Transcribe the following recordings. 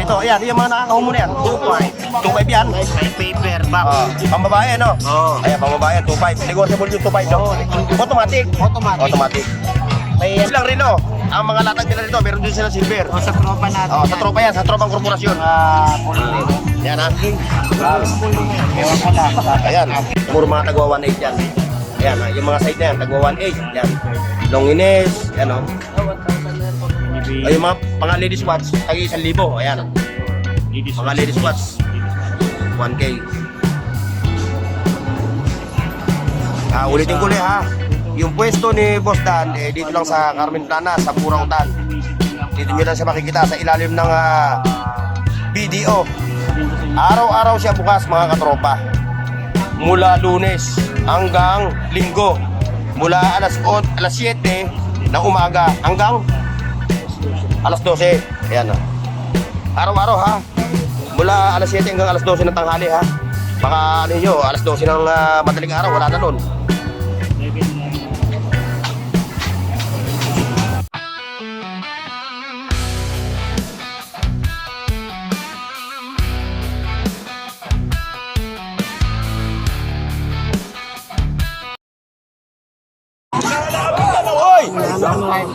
dito. Ayan, yung mga nakakahu mo na yan. 2.5. 2.5 yan. May paper back. Pambabae, no? Oo. Ayan, pambabae, 2.5. Negotiable yung 2.5, no? Automatic. Automatic. May Lang rin, no? Ang mga latag nila dito, meron din sila silver. sa tropa natin. Sa tropa yan, sa tropang korporasyon. Yan, ha? Ewan ko lang. Ayan, puro mga tagwa 1.8 yan. Ayan, yung mga side na yan, tagwa 1.8. Yan. Longines, yan, no? Ay, yung mga pang ladies watch, tagi 1,000. Ayan, mga ladies watch, 1K. Ulitin ko ulit, ha? Yung pwesto ni Boss Dan, dito lang sa Carmen Plana, sa Purang Utan. Dito nyo lang siya makikita sa ilalim ng BDO. Araw-araw siya bukas, mga katropa. Mula Lunes hanggang Linggo. Mula alas 7 ng umaga hanggang alas 12. Ayan, araw-araw, ha? Mula alas 7 hanggang alas 12 ng tanghali, ha? Baka ano nyo, alas 12 ng madaling araw, wala na nun.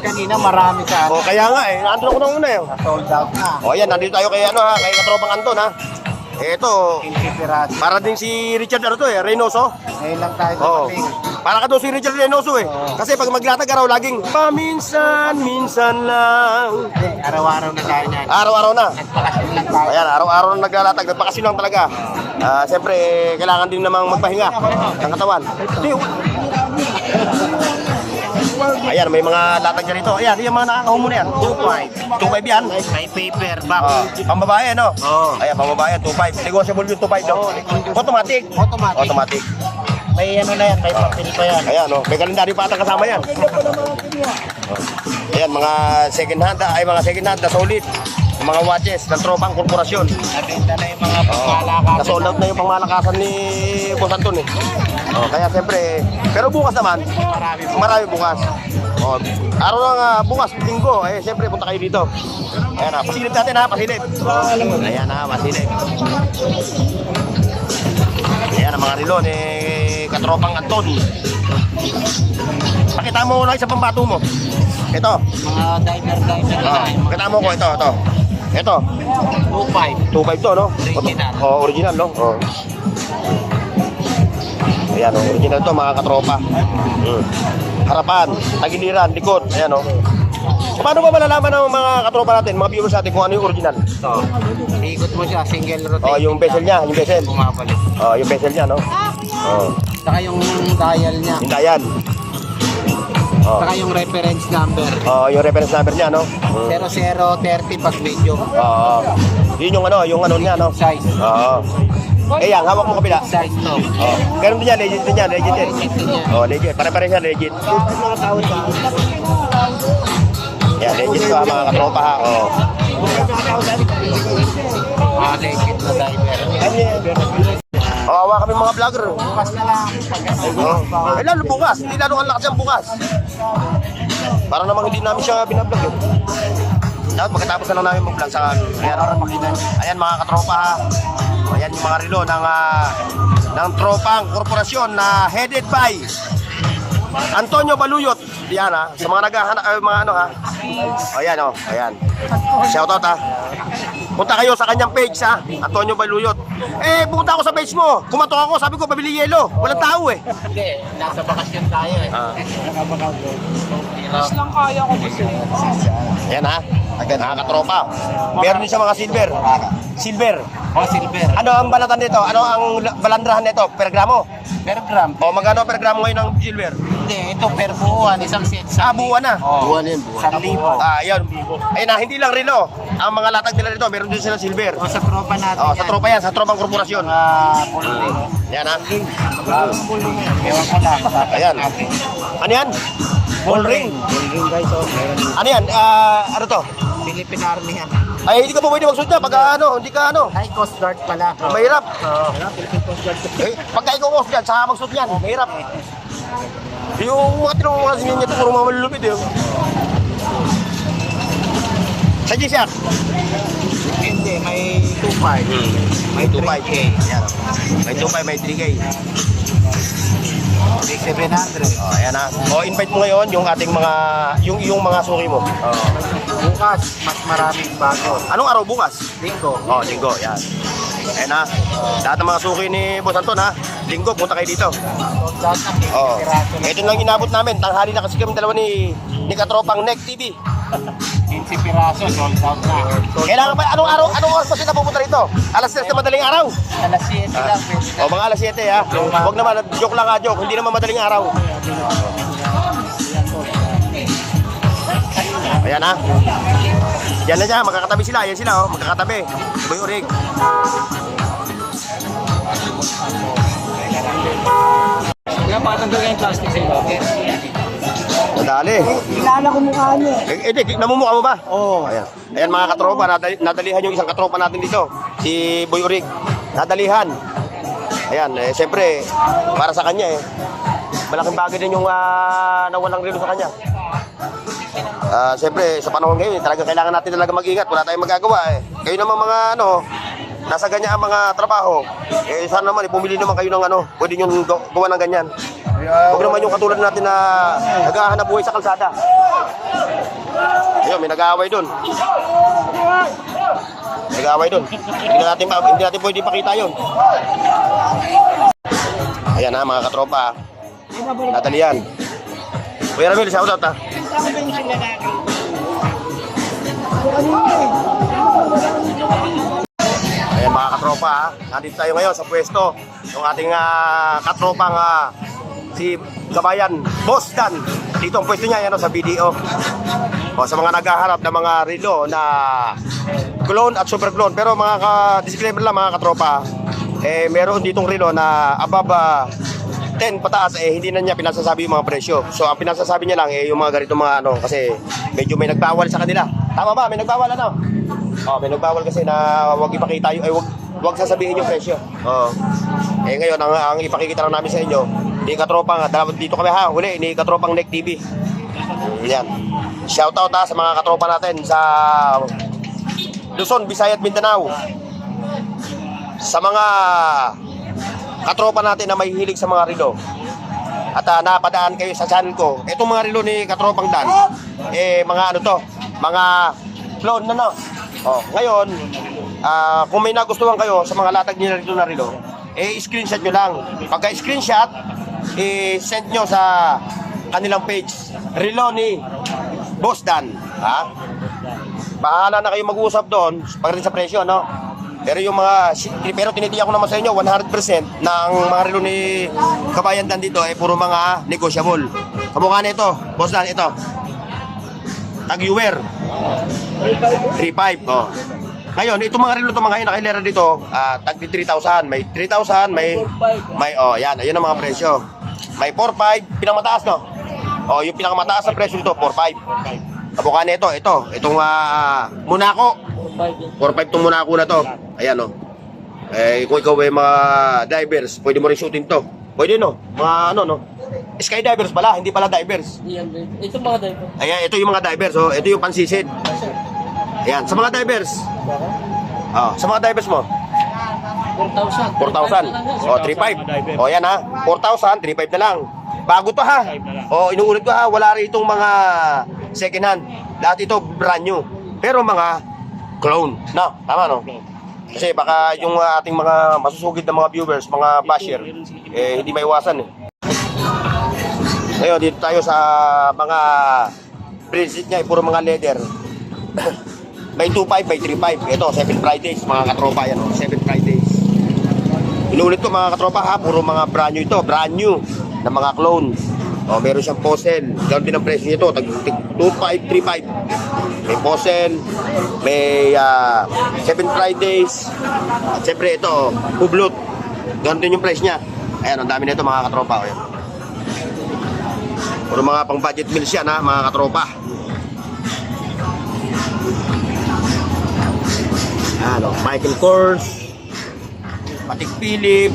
Kanina marami sa Kaya nga nandun ako nung una sold out na. Ayan, nandito tayo kay kay Katropang Anton, ha. Ito, 20 piraso. para din si Richard Reynoso. Ngayon lang tayo Oo. dumating. Para ka daw si Richard Reynoso Kasi pag maglatag araw laging paminsan-minsan lang. Araw-araw na tayo niyan. Araw-araw na. Nagpakasyon lang tayo. Ayan, araw-araw na naglalatag, nagpakasyon lang talaga. Siyempre, kailangan din namang magpahinga ng katawan. Ayan, may mga latag dyan ito. Ayan, yung mga nakakahu mo na yan. 2.5. 2.5 yan. May paper back. Pambabae, no? Oo. Ayan, pambabae, 2.5. Negotiable yung 2.5, no? Automatic. Automatic. May ano na yan, may papel pa yan. Ayan, no? May kalendaryo pa ata kasama yan. Ayan, mga second hand, mga second hand na solid. Mga watches ng tropang korporasyon. Nabenta na yung mga pangmalakasan. Nasold out na yung pangmalakasan ni Boss Anton, kaya siyempre, pero bukas naman, marami bukas. Araw lang bukas, Linggo, siyempre punta kayo dito. Ayan, pasilip natin, ha, pasilip. Ayan, pasilip. Ayan ang mga relo ni Katropang Anton. Pakita mo lang sa pambato mo. Ito. Mga diver na. Pakita mo ko, ito. Ito. 2.5. 2.5 to, no? Original. Original, no? Ayan, original to, mga katropa. Harapan, tagiliran, likod. Ayan, paano ba malalaman ng mga katropa natin, mga viewers natin, kung ano yung original? Ito. Ikot mo siya, single rotation. Yung bezel niya, yung bezel. Bumabalik. Yung bezel niya, no? Saka yung dial niya. Yung dial. Saka yung reference number. Yung reference number niya, no? 0030 pag video. Yun yung ano niya, no? Size. Yan, hawak mo kabila. Size to. Meron din yan, legit din yan, legit din. Legit, pare-pare siya, legit. Yan, legit ko, mga katropa, ha? Legit na diver. Awa kami mga vlogger. Bukas na lang. Lalo bukas, hindi lalo ang lakas yan bukas. Para namang hindi namin siya binablog Dapat pagkatapos na lang namin mag-vlog sa ayan mga katropa, ha. Ayan yung mga relo ng tropang korporasyon na headed by Antonio Baluyot. Yan, ha. Sa mga naghahanap, mga ha. Ayan, ayan. Shoutout, ha. Punta kayo sa kanyang page, ha. Antonio Baluyot. Pumunta ako sa page mo. Kumatok ako, sabi ko, pabili yelo. Walang tao, Hindi, nasa bakasyon tayo Mas lang kaya ko kasi. Ayan, ha. Nakakatropa. Meron din siya mga silver. Silver. Silver. Ano ang balatan nito? Ano ang balandrahan nito? Per gramo? Per gram. Magkano per gramo ngayon ng silver? Hindi, ito per buwan. Isang set. Buwan na. Buwan yan, buwan. 1,000. Ayun. Ayun na, hindi lang relo. Ang mga latag nila dito, meron din sila silver. Sa tropa natin Sa tropa yan, sa tropang korporasyon. Yan, ha. Ewan ko lang. Ayan. Ano yan? Ball ring. Bullring guys, Ano yan? Ano to? Philippine Army yan. Ay, hindi ka pa pwede magsuot na pag hindi ka Ay, Coast Guard pala. Mahirap. Philippine Coast Guard. Pagka ikaw ko dyan, saka magsuot yan. Mahirap. Yung mga tinong mga sinin niya ito, puro mga malulupit Sa G-Shock. Hindi. may 2.5. May 2.5. Ayan. May 2.5, may 3K. 6,700. Oh, ayan na. O, invite mo ngayon yung ating mga, yung mga suki mo. Oh. Bukas, mas maraming bago. Anong araw bukas? Linggo. Oh, linggo, yan. Ayan na. Lahat ng mga suki ni Boss Anton ha. Linggo, punta kayo dito. Sold out na. Oh. Piraso na. Ito lang inabot namin. Tanghali na kasi kami dalawa ni Katropang Neck TV. 15 piraso, sold out na. Kailangan pa, anong oras pa sila pupunta rito? Alas 3 na madaling araw. Alas 7 lang. O, mga alas 7 ha. Huwag naman, joke lang ha, joke. Hindi naman madaling araw. Ayan ha. Yan na siya, magkakatabi sila. Ayan sila oh, magkakatabi. Boy Urig. Kaya patanggal yung plastic sa iba. Madali. Kilala ko mukha niya. Namumukha mo ba? Oo. Ayan. Ayan mga katropa, nadalihan yung isang katropa natin dito. Si Boy Urig. Nadalihan. Ayan, siyempre, para sa kanya malaking bagay din yung nawalang relo sa kanya. Siyempre, sa panahon ngayon, talagang kailangan natin talaga mag-ingat. Wala tayong magagawa Kayo naman mga nasa ganyan ang mga trabaho. Sana naman, pumili naman kayo ng pwede nyo gawa ng ganyan. Huwag naman yung katulad natin na naghahanap buhay sa kalsada. Ayun, may nag-aaway dun. Nag-aaway dun. Hindi natin pwede ipakita yun. Ayan ha, mga katropa. Natalian. Kuya Ramil, shoutout ha. Ayan mga katropa ha. Nandito tayo ngayon sa pwesto. Yung ating katropang si Kabayan Boss Dan. Dito ang pwesto niya yan sa BDO. O, sa mga naghaharap ng mga relo na clone at super clone. Pero mga disclaimer lang mga katropa, meron ditong relo na above 10 pataas, hindi na niya pinasasabi yung mga presyo. So ang pinasasabi niya lang yung mga ganito mga kasi medyo may nagbawal sa kanila. Tama ba? May nagbawal may nagbawal kasi na wag ipakita yung wag sasabihin yung presyo. Ngayon ang ipakikita lang namin sa inyo, ni Katropa dito kami huli ni Katropang Neck TV. Yan. Shoutout sa mga katropa natin sa Luzon, Visayas, Mindanao. Sa mga katropa natin na may hilig sa mga relo. At napadaan kayo sa channel ko. Itong mga relo ni Katropang Dan, mga mga clone na ngayon, kung may nagustuhan kayo sa mga latag nila rito na relo, screenshot nyo lang. Pagka screenshot, send nyo sa kanilang page, relo ni Boss Dan. Bahala na kayo mag-uusap doon pagdating sa presyo, Pero tinitiyak ko naman sa inyo 100% ng mga relo ni Kabayan Dan dito puro mga negotiable. Kamukha nito, Boss Dan, ito. Tag-Uwer 3.5. Ngayon, itong mga relo mga nakilera dito, tag 3,000, may 3,000, may yan, ayun ang mga presyo. May 4.5, pinamataas yung pinakamataas na presyo dito 4.5. Kamukha nito, itong Monaco 4.5 itong Monaco na to. Ayan kung ikaw mga divers, pwede mo rin shooting to. Pwede mga skydivers pala, hindi pala divers. Ito mga diver. Ayan, ito yung mga divers. Ito yung pansisid. Ayan, sa mga divers. Sa mga divers mo 4,000. 4,000. 3.5. Yan 4,000, 3.5 na lang. Bago to inuulit ko wala rin itong mga second hand. Lahat ito brand new. Pero mga clone. Tama Kasi baka yung ating mga masusugid na mga viewers, mga basher, hindi maiwasan Ngayon, dito tayo sa mga bracelet niya, puro mga leather. May 2.5, may 3.5. Ito, 7 Fridays, mga katropa yan 7 Fridays. Inuulit ko mga katropa puro mga brand new ito, brand new na mga clone. Meron siyang Posel. Ganoon din ang presyo nito, 2.5, 3.5. May Posel, may 7 Fridays. At siyempre ito, Hublot. Ganoon din yung price niya. Ayan, ang dami nito mga katropa. Puro mga pang budget meals yan mga katropa. Michael Kors, Patek Philippe.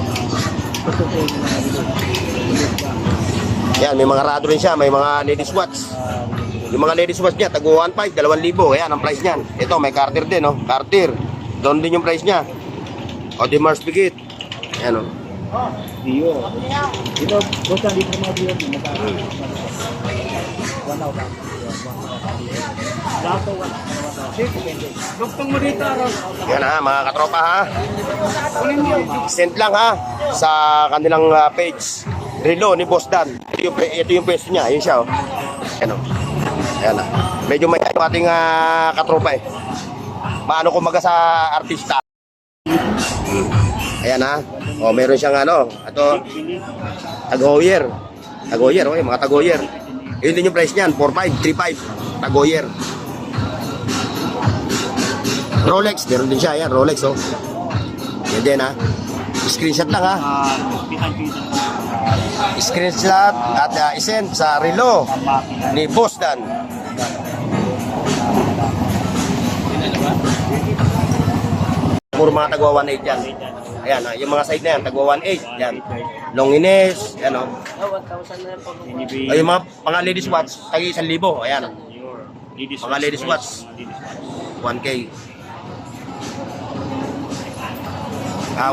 Yan, may mga rado rin siya, may mga ladies watch. Yung mga ladies watch niya, tag 1.5, 2,000. Ayan ang price niyan. Ito, may Cartier din, Cartier. Doon din yung price niya. O, di Mars Pigit. Ayan, o. Dio. Dito, basta dito mga Dio. Wala ba? Dato wala. Duktong mo dito, Aros. Yan ha, mga katropa ha. Send lang ha sa kanilang page. Relo ni Boss Dan. Ito yung pwesto niya. Yun siya, o. Ayan, o. Ayan, ha. Medyo may yung ating katropa eh. Maano kumaga sa artista. Ayan ha. O, meron siyang ano. Ito, Tagoyer. Tagoyer, okay, mga Tagoyer. Yun din yung price niyan. 4.5, 3.5. Tagoyer. Rolex, meron din siya. Ayan, Rolex, oh. Yan din ha. Screenshot lang ha. Screenshot at isend sa relo ni Boss Dan. Puro mga tagwa 1.8 yan. Ayan, yung mga side na yan, tagwa 1.8. Yan. Longines, yan o. 1,000 na yan po. Ay, yung mga pang ladies watch, tagi 1,000. Ayan. Mga ladies watch, 1K.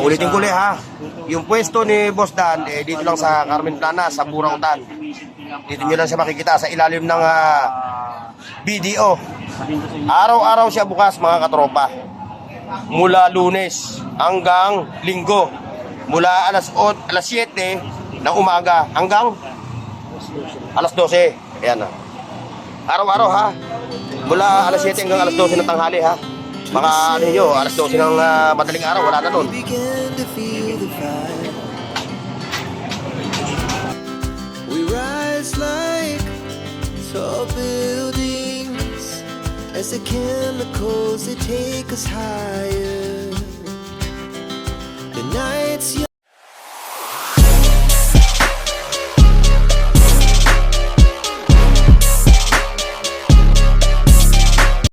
Ulitin ko ulit ha. Yung pwesto ni Boss Dan, dito lang sa Carmen Plana, sa Burautan. Dito nyo lang siya makikita sa ilalim ng BDO. Araw-araw siya bukas mga katropa. Mula Lunes hanggang Linggo. Mula alas 7 ng umaga hanggang alas 12. Ayan na. Araw-araw ha. Mula alas 7 hanggang alas 12 ng tanghali ha. Mga ano nyo, alas 12 ng madaling araw, wala na nun. We rise like tall buildings as the chemicals they take us higher.